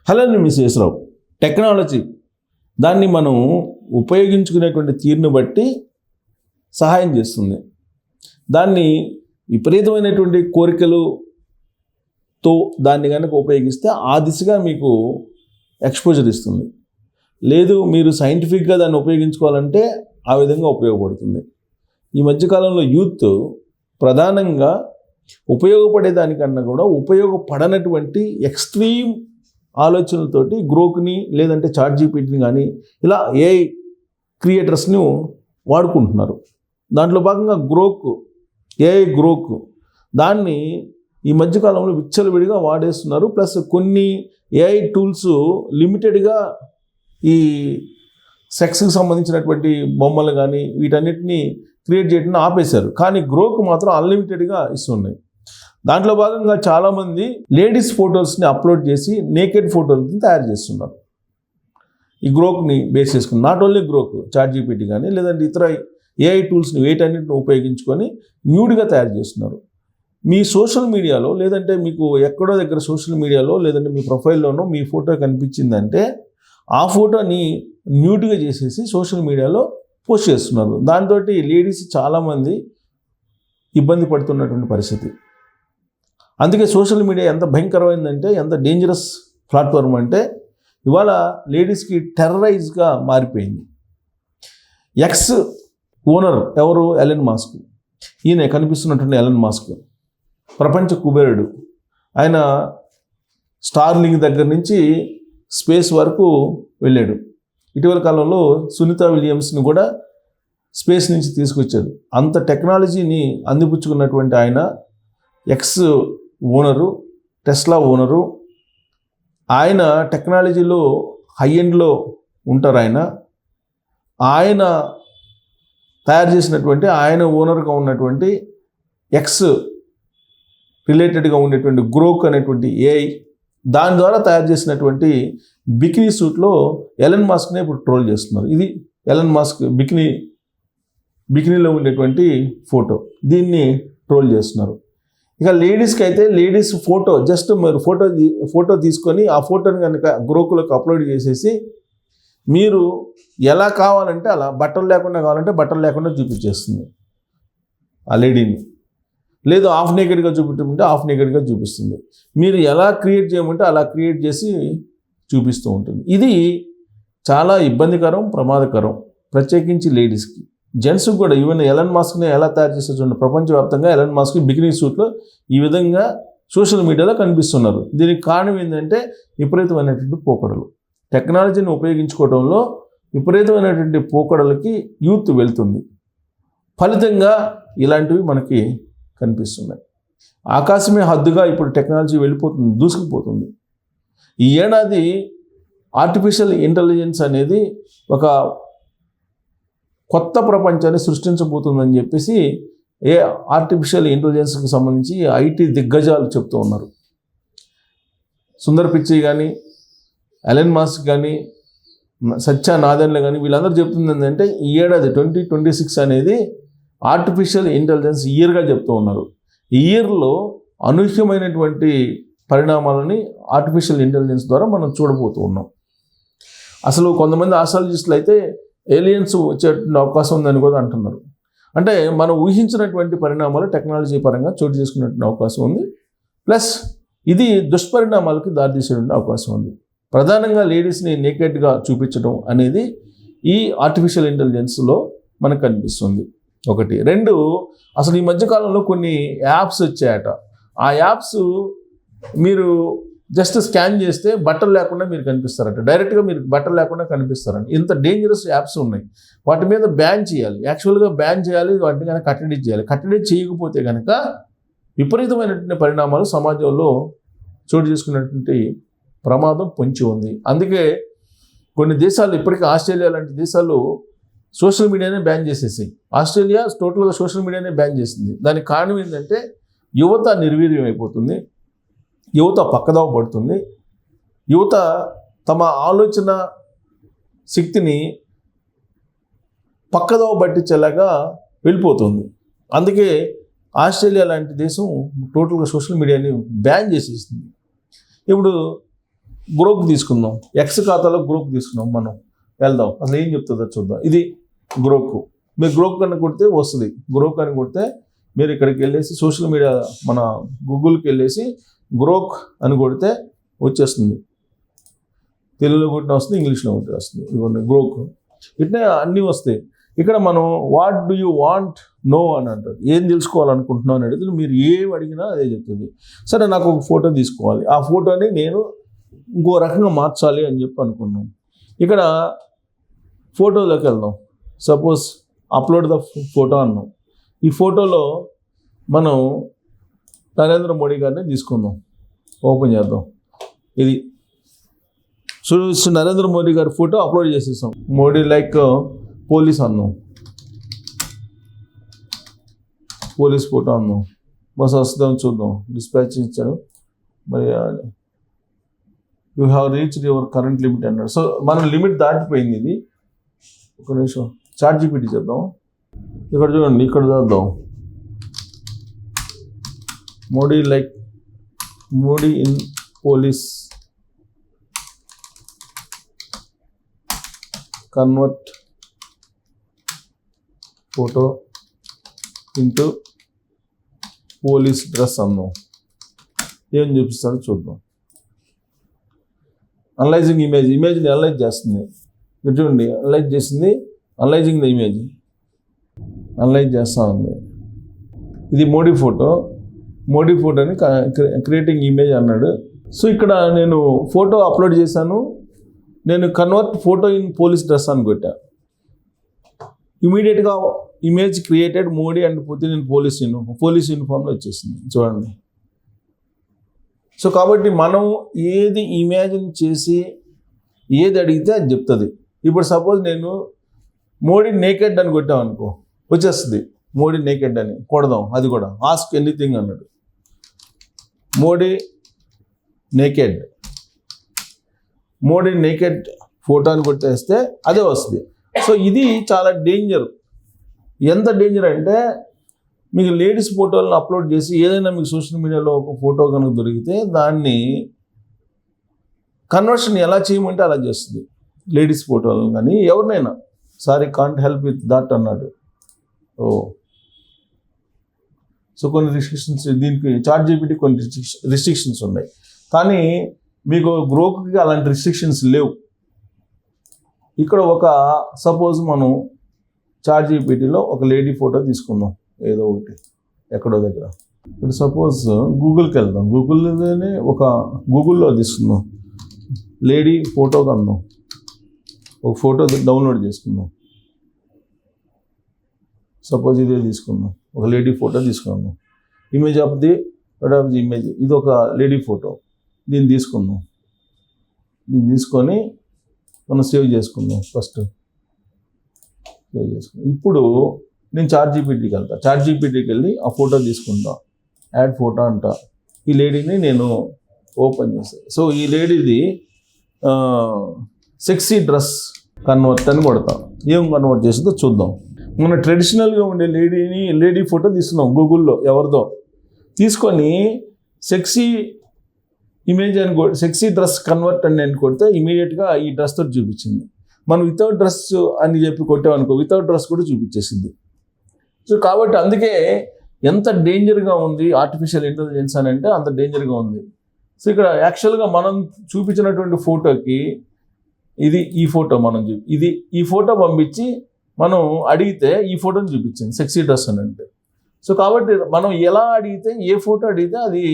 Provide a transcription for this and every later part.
Hello అండి, miss యేసరావు. Technology దాన్ని మనం ఉపయోగించుకునేటువంటి తీరును బట్టి సహాయం చేస్తుంది. దాన్ని విపరీతమైనటువంటి కోరికలతో దాన్ని కనుక ఉపయోగిస్తే ఆ దిశగా మీకు ఎక్స్పోజర్ ఇస్తుంది. లేదు, మీరు సైంటిఫిక్గా దాన్ని ఉపయోగించుకోవాలంటే ఆ విధంగా ఉపయోగపడుతుంది. ఈ మధ్యకాలంలో యూత్ ప్రధానంగా ఉపయోగపడేదానికన్నా కూడా ఉపయోగపడనటువంటి ఎక్స్ట్రీమ్ ఆలోచనలతోటి గ్రోక్ని లేదంటే చాట్‌జీపీటీని కానీ ఇలా ఏఐ క్రియేటర్స్ని వాడుకుంటున్నారు. దాంట్లో భాగంగా ఏఐ గ్రోక్ దాన్ని ఈ మధ్యకాలంలో విచ్చలవిడిగా వాడేస్తున్నారు. ప్లస్ కొన్ని ఏఐ టూల్స్ లిమిటెడ్గా ఈ సెక్స్కి సంబంధించినటువంటి బొమ్మలు కానీ వీటన్నిటిని క్రియేట్ చేయడం ఆపేశారు. కానీ గ్రోక్ మాత్రం అన్లిమిటెడ్గా ఇస్తున్నాయి. దాంట్లో భాగంగా చాలామంది లేడీస్ ఫొటోస్ని అప్లోడ్ చేసి నేకెడ్ ఫోటోలని తయారు చేస్తున్నారు. ఈ గ్రోక్ని బేస్ చేసుకుని నాట్ ఓన్లీ గ్రోక్, చాట్‌జీపీటీ కానీ లేదంటే ఇతర ఏఐ టూల్స్ని వీటన్నిటిని ఉపయోగించుకొని న్యూడ్గా తయారు చేస్తున్నారు. మీ సోషల్ మీడియాలో లేదంటే మీకు ఎక్కడో దగ్గర సోషల్ మీడియాలో లేదంటే మీ ప్రొఫైల్లోనో మీ ఫోటో కనిపించిందంటే ఆ ఫోటోని న్యూడ్గా చేసేసి సోషల్ మీడియాలో పోస్ట్ చేస్తున్నారు. దాంతో లేడీస్ చాలామంది ఇబ్బంది పడుతున్నటువంటి పరిస్థితి. అందుకే సోషల్ మీడియా ఎంత భయంకరమైందంటే, ఎంత డేంజరస్ ప్లాట్ఫామ్ అంటే ఇవాళ లేడీస్కి టెర్రరైజ్గా మారిపోయింది. ఎక్స్ ఓనర్ ఎవరు? Elon Musk. ఈయన కనిపిస్తున్నటువంటి ఎలన్ మాస్క్ ప్రపంచ కుబేరుడు. ఆయన స్టార్లింక్ దగ్గర నుంచి స్పేస్ వరకు వెళ్ళాడు. ఇటీవల కాలంలో సునీత విలియమ్స్ని కూడా స్పేస్ నుంచి తీసుకొచ్చారు. అంత టెక్నాలజీని అందిపుచ్చుకున్నటువంటి ఆయన ఎక్స్ ఓనరు, టెస్లా ఓనరు. ఆయన టెక్నాలజీలో హై ఎండ్లో ఉంటారు. ఆయన తయారు చేసినటువంటి ఆయన ఓనర్గా ఉన్నటువంటి ఎక్స్ రిలేటెడ్గా ఉండేటువంటి గ్రోక్ అనేటువంటి ఏఐ దాని ద్వారా తయారు చేసినటువంటి బికినీ సూట్లో ఎలన్ మాస్క్నే ఇప్పుడు ట్రోల్ చేస్తున్నారు. ఇది ఎలన్ మాస్క్ బికినీలో ఉండేటువంటి ఫోటో. దీన్ని ట్రోల్ చేస్తున్నారు. ఇక లేడీస్కి అయితే లేడీస్ ఫోటో జస్ట్ మీరు ఫోటో తీసుకొని ఆ ఫోటోని కనుక గ్రోకులకు అప్లోడ్ చేసేసి మీరు ఎలా కావాలంటే అలా, బట్టలు లేకుండా కావాలంటే బట్టలు లేకుండా చూపించేస్తుంది ఆ లేడీని. లేదు హాఫ్ నేకెడ్గా చూపించమంటే హాఫ్ నేకెడ్గా చూపిస్తుంది. మీరు ఎలా క్రియేట్ చేయమంటే అలా క్రియేట్ చేసి చూపిస్తూ ఉంటుంది. ఇది చాలా ఇబ్బందికరం, ప్రమాదకరం, ప్రత్యేకించి లేడీస్కి. జెంట్స్కి కూడా ఈవెన్ ఎలన్ మాస్క్ని ఎలా తయారు చేసే చూడండి. ప్రపంచవ్యాప్తంగా ఎలన్ మాస్క్ బికినీ సూట్లో ఈ విధంగా సోషల్ మీడియాలో కనిపిస్తున్నారు. దీనికి కారణం ఏంటంటే విపరీతమైనటువంటి పోకడలు. టెక్నాలజీని ఉపయోగించుకోవడంలో విపరీతమైనటువంటి పోకడలకి యూత్ వెళ్తుంది. ఫలితంగా ఇలాంటివి మనకి కనిపిస్తున్నాయి. ఆకాశమే హద్దుగా ఇప్పుడు టెక్నాలజీ వెళ్ళిపోతుంది, దూసుకుపోతుంది. ఈ ఏడాది ఆర్టిఫిషియల్ ఇంటెలిజెన్స్ అనేది ఒక కొత్త ప్రపంచాన్ని సృష్టించబోతుందని చెప్పేసి ఆర్టిఫిషియల్ ఇంటెలిజెన్స్కి సంబంధించి ఐటీ దిగ్గజాలు చెప్తూ ఉన్నారు. సుందర్ పిచ్చై కానీ, ఎలన్ మాస్క్ కానీ, సత్య నాదెన్ల కానీ వీళ్ళందరూ చెప్తుంది ఏంటంటే ఈ ఏడాది 2026 అనేది ఆర్టిఫిషియల్ ఇంటెలిజెన్స్ ఇయర్గా చెప్తూ ఉన్నారు. ఈ ఇయర్లో అనూహ్యమైనటువంటి పరిణామాలని ఆర్టిఫిషియల్ ఇంటెలిజెన్స్ ద్వారా మనం చూడబోతూ ఉన్నాం. అసలు కొంతమంది ఆస్ట్రాలజిస్టులు అయితే ఏలియన్స్ వచ్చే అవకాశం ఉందని కూడా అంటున్నారు. అంటే మనం ఊహించినటువంటి పరిణామాలు టెక్నాలజీ పరంగా చోటు చేసుకునేటువంటి అవకాశం ఉంది. ప్లస్ ఇది దుష్పరిణామాలకి దారితీసేటువంటి అవకాశం ఉంది. ప్రధానంగా లేడీస్ని నేకెడ్గా చూపించడం అనేది ఈ ఆర్టిఫిషియల్ ఇంటెలిజెన్స్లో మనకు కనిపిస్తుంది. ఒకటి. రెండు, అసలు ఈ మధ్యకాలంలో కొన్ని యాప్స్ వచ్చాయట. ఆ యాప్స్ మీరు జస్ట్ స్కాన్ చేస్తే బట్టలు లేకుండా మీరు కనిపిస్తారట. డైరెక్ట్గా మీరు బట్టలు లేకుండా కనిపిస్తారంట. ఇంత డేంజరస్ యాప్స్ ఉన్నాయి. వాటి మీద బ్యాన్ చేయాలి. యాక్చువల్గా బ్యాన్ చేయాలి. వాటిని కనుక కట్టడి చేయాలి. కట్టడి చేయకపోతే కనుక విపరీతమైనటువంటి పరిణామాలు సమాజంలో చోటు చేసుకున్నటువంటి ప్రమాదం పొంచి ఉంది. అందుకే కొన్ని దేశాలు, ఇప్పటికీ ఆస్ట్రేలియా లాంటి దేశాలు సోషల్ మీడియానే బ్యాన్ చేసేసాయి. ఆస్ట్రేలియా టోటల్గా సోషల్ మీడియానే బ్యాన్ చేసింది. దానికి కారణం ఏంటంటే యువత నిర్వీర్యం అయిపోతుంది, యువత పక్కదోవ పడుతుంది, యువత తమ ఆలోచన శక్తిని పక్కదోవ పట్టించేలాగా వెళ్ళిపోతుంది. అందుకే ఆస్ట్రేలియా లాంటి దేశం టోటల్గా సోషల్ మీడియాని బ్యాన్ చేసేసింది. ఇప్పుడు గ్రోక్ తీసుకుందాం, ఎక్స్ ఖాతాలో గ్రోక్ తీసుకున్నాం. మనం వెళ్దాం, అసలు ఏం చెప్తుందో చూద్దాం. ఇది గ్రోక్. మీరు గ్రోక్ అని కొడితే వస్తుంది. గ్రోక్ అని కొడితే మీరు ఇక్కడికి వెళ్ళేసి సోషల్ మీడియా మన గూగుల్కి వెళ్ళేసి గ్రోక్ అని కొడితే వచ్చేస్తుంది. తెలుగులో కొట్టిన వస్తుంది, ఇంగ్లీష్లో కొట్టిన వస్తుంది. ఇదిగోండి గ్రోక్. ఇట్లా అన్నీ వస్తాయి. ఇక్కడ మనం what do you want know అని అంటారు. ఏం తెలుసుకోవాలనుకుంటున్నావు అని అడిగితే మీరు ఏం అడిగినా అదే చెప్తుంది. సరే, నాకు ఒక ఫోటో తీసుకోవాలి, ఆ ఫోటోని నేను ఇంకో రకంగా మార్చాలి అని చెప్పి అనుకున్నాం. ఇక్కడ ఫోటోలోకి వెళ్దాం. సపోజ్ అప్లోడ్ ద ఫోటో అన్నాం. ఈ ఫోటోలో మనం నరేంద్ర మోడీ గారిని తీసుకుందాం, ఓపెన్ చేద్దాం. ఇది సో నరేంద్ర మోడీ గారి ఫోటో అప్లోడ్ చేసేసాం. మోడీ లైక్ పోలీస్ అన్నాం, పోలీస్ ఫోటో అన్నాం. బస్ వస్తుందని చూద్దాం. డిస్పాచ్ ఇచ్చాడు. మరి you have reached your current limit అన్నాడు. సో మనం లిమిట్ దాటిపోయింది. ఇది ఒక నిమిషం ChatGPT చేద్దాం. ఇక్కడ చూడండి, ఇక్కడ చేద్దాం. Modi in police convert photo into police dress అన్నాం. ఏం చూపిస్తాడో చూద్దాం. అనలైజింగ్ ఇమేజ్ని అనలైజ్ చేస్తుంది. ఇక్కడ చూడండి, అనలైజ్ చేసింది. అనలైజింగ్ ద ఇమేజ్ అనలైజ్ చేస్తూ ఉంది. ఇది మోడీ ఫోటోని క్రియేటింగ్ ఇమేజ్ అన్నాడు. సో ఇక్కడ నేను ఫోటో అప్లోడ్ చేశాను. నేను convert photo in police dress అని కొట్టా. ఇమీడియట్గా image created Modi and Putin in police యూనిఫామ్లో వచ్చేసింది. చూడండి. సో కాబట్టి మనం ఏది ఇమాజిన్ చేసి ఏది అడిగితే అది చెప్తుంది. ఇప్పుడు సపోజ్ నేను మోడీ నేకెడ్ అని కొట్టాం అనుకో, వచ్చేస్తుంది మోడీ నేకెడ్ అని. కొడదాం, అది కూడా ఆస్క్ ఎనీథింగ్ అన్నాడు. మోడీ నేకెడ్ ఫోటో అని కొట్టేస్తే అదే వస్తుంది. సో ఇది చాలా డేంజర్. ఎంత డేంజర్ అంటే, మీకు లేడీస్ ఫోటోలను అప్లోడ్ చేసి ఏదైనా మీకు సోషల్ మీడియాలో ఒక ఫోటో కనుక దొరికితే దాన్ని కన్వర్షన్ ఎలా చేయమంటే అలా చేస్తుంది. లేడీస్ ఫోటోలను కానీ ఎవరినైనా. Sorry, can't help with that అన్నాడు. సో కొన్ని రిస్ట్రిక్షన్స్, దీనికి ChatGPT కొన్ని రిస్ట్రిక్షన్స్ ఉన్నాయి. కానీ మీకు గ్రోక్కి అలాంటి రిస్ట్రిక్షన్స్ లేవు. ఇక్కడ సపోజ్ మనం ChatGPTలో ఒక లేడీ ఫోటో తీసుకుందాం, ఏదో ఒకటి ఎక్కడో దగ్గర. ఇప్పుడు సపోజ్ గూగుల్కి వెళ్దాం. గూగుల్లో తీసుకుందాం. లేడీ ఫోటోకి అందాం. ఒక ఫోటో డౌన్లోడ్ చేసుకుందాం. సపోజ్ ఇదే తీసుకుందాం. ఒక లేడీ ఫోటో తీసుకుందాం. Image of the image. ఇది ఒక లేడీ ఫోటో. దీన్ని తీసుకుందాం. దీన్ని తీసుకొని మనం సేవ్ చేసుకుందాం. ఫస్ట్ సేవ్ చేసుకుందాం. ఇప్పుడు నేను ChatGPTకి వెళ్తాను. ChatGPTకి వెళ్ళి ఆ ఫోటో తీసుకుంటా. యాడ్ ఫోటో అంట. ఈ లేడీని నేను ఓపెన్ చేస్తాను. సో ఈ లేడీది సెక్సీ డ్రెస్ కన్వర్ట్ అని కొడతాం. ఏం కన్వర్ట్ చేస్తుందో చూద్దాం. మన ట్రెడిషనల్గా ఉండే లేడీ ఫోటో తీసుకున్నాం గూగుల్లో ఎవరిదో. తీసుకొని సెక్సీ ఇమేజ్ అని సెక్సీ డ్రెస్ కన్వర్ట్ అని నేను కొడితే ఇమీడియట్గా ఈ డ్రెస్తో చూపించింది. మనం వితౌట్ డ్రెస్ అని చెప్పి కొట్టామనుకో, వితౌట్ డ్రెస్ కూడా చూపించేసింది. సో కాబట్టి అందుకే ఎంత డేంజర్గా ఉంది ఆర్టిఫిషియల్ ఇంటెలిజెన్స్ అని అంటే అంత డేంజర్గా ఉంది. సో ఇక్కడ యాక్చువల్గా మనం చూపించినటువంటి ఫోటోకి ఈ ఫోటో ఈ ఫోటో పంపించి మనం అడిగితే ఈ ఫోటోని చూపించింది సెక్సీ డ్రెస్ అని అంటే. సో కాబట్టి మనం ఎలా అడిగితే, ఏ ఫోటో అడిగితే అది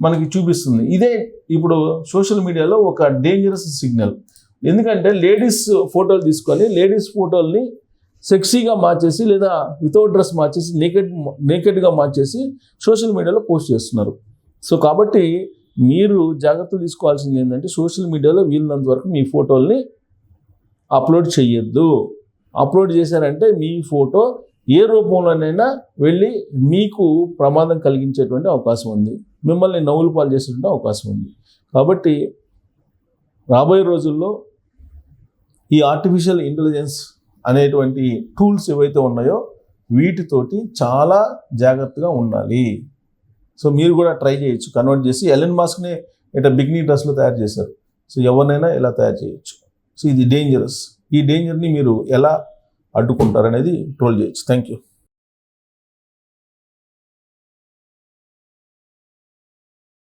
మనకి చూపిస్తుంది. ఇదే ఇప్పుడు సోషల్ మీడియాలో ఒక డేంజరస్ సిగ్నల్. ఎందుకంటే లేడీస్ ఫోటోలు తీసుకొని లేడీస్ ఫోటోల్ని సెక్సీగా మార్చేసి లేదా వితౌట్ డ్రెస్ మార్చేసి నేకెడ్గా మార్చేసి సోషల్ మీడియాలో పోస్ట్ చేస్తున్నారు. సో కాబట్టి మీరు జాగ్రత్తలు తీసుకోవాల్సింది ఏంటంటే, సోషల్ మీడియాలో వీలున్నంత వరకు మీ ఫోటోల్ని అప్లోడ్ చేయొద్దు. అప్లోడ్ చేశారంటే మీ ఫోటో ఏ రూపంలోనైనా వెళ్ళి మీకు ప్రమాదం కలిగించేటువంటి అవకాశం ఉంది, మిమ్మల్ని నవ్వులు పాలు చేసేటువంటి అవకాశం ఉంది. కాబట్టి రాబోయే రోజుల్లో ఈ ఆర్టిఫిషియల్ ఇంటెలిజెన్స్ అనేటువంటి టూల్స్ ఏవైతే ఉన్నాయో వీటితోటి చాలా జాగ్రత్తగా ఉండాలి. సో మీరు కూడా ట్రై చేయొచ్చు. కన్వర్ట్ చేసి ఎలన్ మస్క్ని బిగ్నీ డ్రెస్లో తయారు చేశారు. సో ఎవరినైనా ఇలా తయారు చేయొచ్చు. సో ఇది డేంజరస్. ఈ డేంజర్ని మీరు ఎలా అడ్డుకుంటారనేది ట్రోల్ చేయొచ్చు. Thank you.